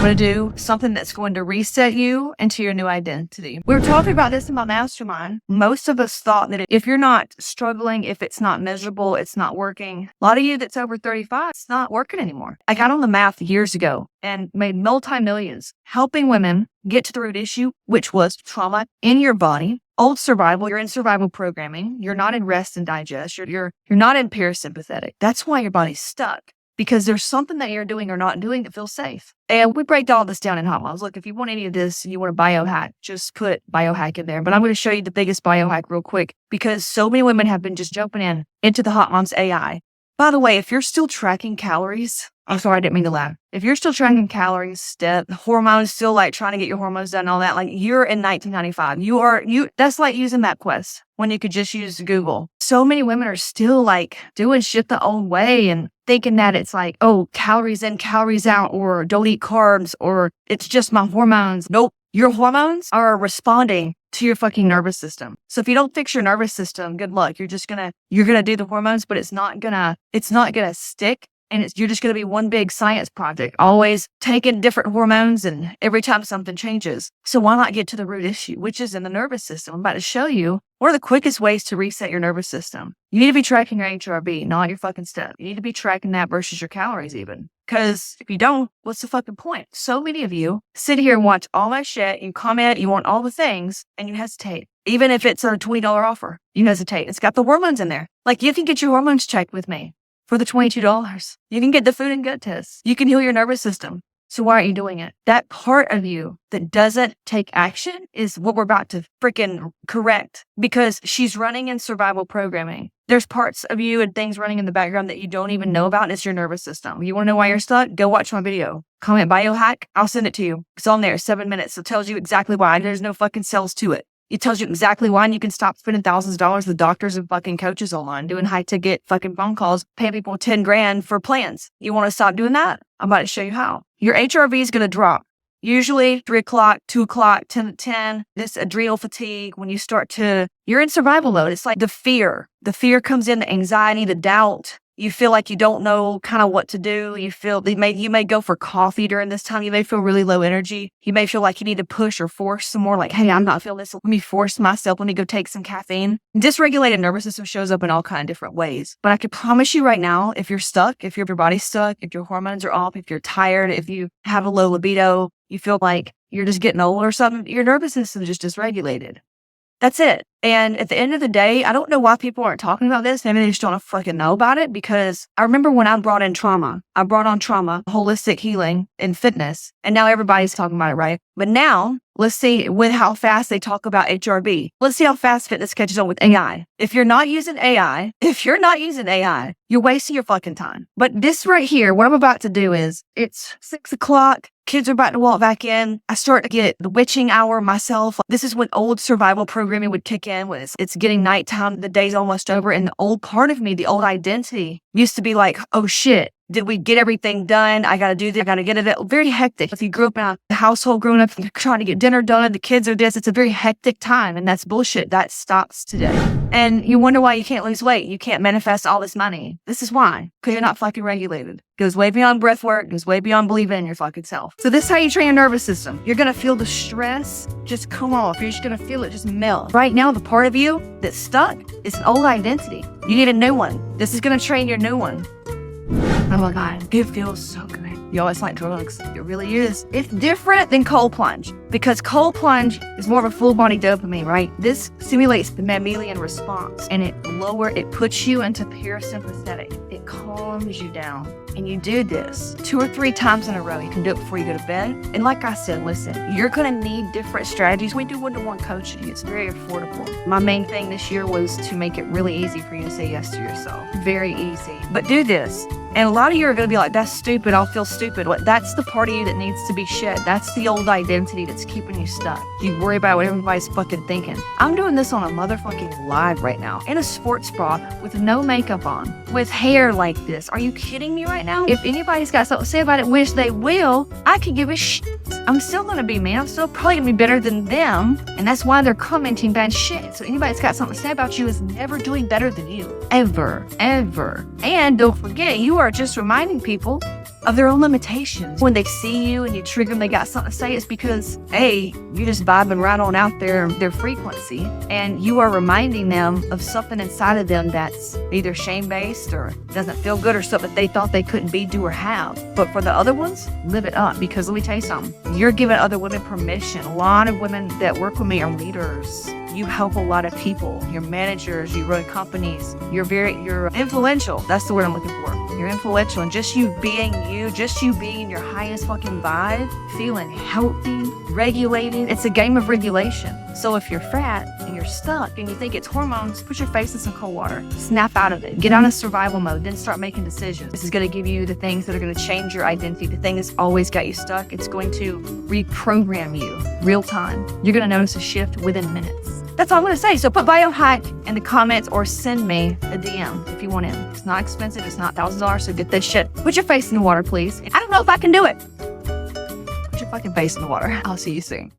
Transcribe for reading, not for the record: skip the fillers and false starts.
going to do something that's going to reset you into your new identity. We were talking about this in my mastermind. Most of us thought that if you're not struggling, if it's not miserable, it's not working. A lot of you that's over 35, it's not working anymore. I got on the math years ago and made multi-millions helping women get to the root issue, which was trauma in your body. Old survival, you're in survival programming. You're not in rest and digest. You're not in parasympathetic. That's why your body's stuck, because there's something that you're doing or not doing that feels safe. And we break all this down in Hotmomz. Look, if you want any of this and you want a biohack, just put biohack in there. But I'm going to show you the biggest biohack real quick, because so many women have been just jumping into the Hotmomz AI. By the way, if you're still tracking calories, I'm sorry, I didn't mean to laugh. If you're still tracking calories, hormones, still like trying to get your hormones done and all that, like you're in 1995. That's like using MapQuest when you could just use Google. So many women are still like doing shit the old way and thinking that it's like, oh, calories in, calories out, or don't eat carbs, or it's just my hormones. Nope. Your hormones are responding to your fucking nervous system. So if you don't fix your nervous system, good luck. You're gonna do the hormones, but it's not gonna stick. And you're just going to be one big science project, always taking different hormones and every time something changes. So why not get to the root issue, which is in the nervous system? I'm about to show you one of the quickest ways to reset your nervous system. You need to be tracking your HRV, not your fucking step. You need to be tracking that versus your calories even. Because if you don't, what's the fucking point? So many of you sit here and watch all my shit, you comment, you want all the things, and you hesitate. Even if it's a $20 offer, you hesitate. It's got the hormones in there. Like, you can get your hormones checked with me for the $22. You can get the food and gut tests. You can heal your nervous system. So why aren't you doing it? That part of you that doesn't take action is what we're about to freaking correct, because she's running in survival programming. There's parts of you and things running in the background that you don't even know about, and it's your nervous system. You want to know why you're stuck? Go watch my video. Comment biohack. I'll send it to you. It's on there, 7 minutes. It tells you exactly why. There's no fucking cells to it. It tells you exactly why, and you can stop spending thousands of dollars with doctors and fucking coaches online, doing high-ticket fucking phone calls, paying people $10,000 for plans. You want to stop doing that? I'm about to show you how. Your HRV is going to drop. Usually 3 o'clock, 2 o'clock, 10 to 10, this adrenal fatigue, when you're in survival mode. It's like the fear. The fear comes in, the anxiety, the doubt. You feel like you don't know kind of what to do. You may go for coffee during this time. You may feel really low energy. You may feel like you need to push or force some more, like, hey, I'm not feeling this. Let me force myself. Let me go take some caffeine. Dysregulated nervous system shows up in all kinds of different ways. But I can promise you right now, if you're stuck, if your body's stuck, if your hormones are off, if you're tired, if you have a low libido, you feel like you're just getting old or something, your nervous system is just dysregulated. That's it. And at the end of the day, I don't know why people aren't talking about this. Maybe they just don't fucking know about it, because I remember when I brought on trauma, holistic healing and fitness, and now everybody's talking about it, right? But now let's see with how fast they talk about HRV. Let's see how fast fitness catches on with AI. If you're not using AI, you're wasting your fucking time. But this right here, what I'm about to do is, it's 6 o'clock. Kids are about to walk back in. I start to get the witching hour myself. This is when old survival programming would kick in, when it's getting nighttime, the day's almost over, and the old part of me, the old identity, used to be like, oh shit, did we get everything done? I got to do this. I got to get it. Very hectic. If you grew up in a household growing up, you're trying to get dinner done, the kids are this, it's a very hectic time, and that's bullshit. That stops today. And you wonder why you can't lose weight. You can't manifest all this money. This is why, because you're not fucking regulated. Goes way beyond breath work, goes way beyond believing in your fucking self. So this is how you train your nervous system. You're going to feel the stress just come off. You're just going to feel it just melt. Right now, the part of you that's stuck is an old identity. You need a new one. This is going to train your new one. Oh my God, it feels so good. Y'all, it's like drugs. It really is. It's different than cold plunge, because cold plunge is more of a full body dopamine, right? This simulates the mammalian response, and it puts you into parasympathetic. It calms you down. And you do this 2 or 3 times in a row. You can do it before you go to bed. And like I said, listen, you're going to need different strategies. We do one-to-one coaching. It's very affordable. My main thing this year was to make it really easy for you to say yes to yourself. Very easy. But do this. And a lot of you are going to be like, that's stupid. I'll feel stupid. That's the part of you that needs to be shed. That's the old identity that's keeping you stuck. You worry about what everybody's fucking thinking. I'm doing this on a motherfucking live right now, in a sports bra, with no makeup on, with hair like this. Are you kidding me right now? If anybody's got something to say about it, which they will, I can give a shit. I'm still going to be me. I'm still probably going to be better than them. And that's why they're commenting bad shit. So anybody that's got something to say about you is never doing better than you. Ever. Ever. And don't forget, you are just reminding people of their own limitations. When they see you and you trigger them, they got something to say, it's because, A, you're just vibing right on out their frequency, and you are reminding them of something inside of them that's either shame-based or doesn't feel good or something they thought they couldn't be, do, or have. But for the other ones, live it up, because let me tell you something. You're giving other women permission. A lot of women that work with me are leaders. You help a lot of people. You're managers, you run companies. You're influential. That's the word I'm looking for. You're influential, and just you being your highest fucking vibe, feeling healthy, regulated. It's a game of regulation. So if you're fat and you're stuck and you think it's hormones, put your face in some cold water. Snap out of it. Get out of survival mode. Then start making decisions. This is going to give you the things that are going to change your identity. The thing that's always got you stuck, it's going to reprogram you real time. You're going to notice a shift within minutes. That's all I'm going to say. So put biohack in the comments or send me a DM if you want in. It's not expensive. It's not $1,000. So get this shit. Put your face in the water, please. I don't know if I can do it. Put your fucking face in the water. I'll see you soon.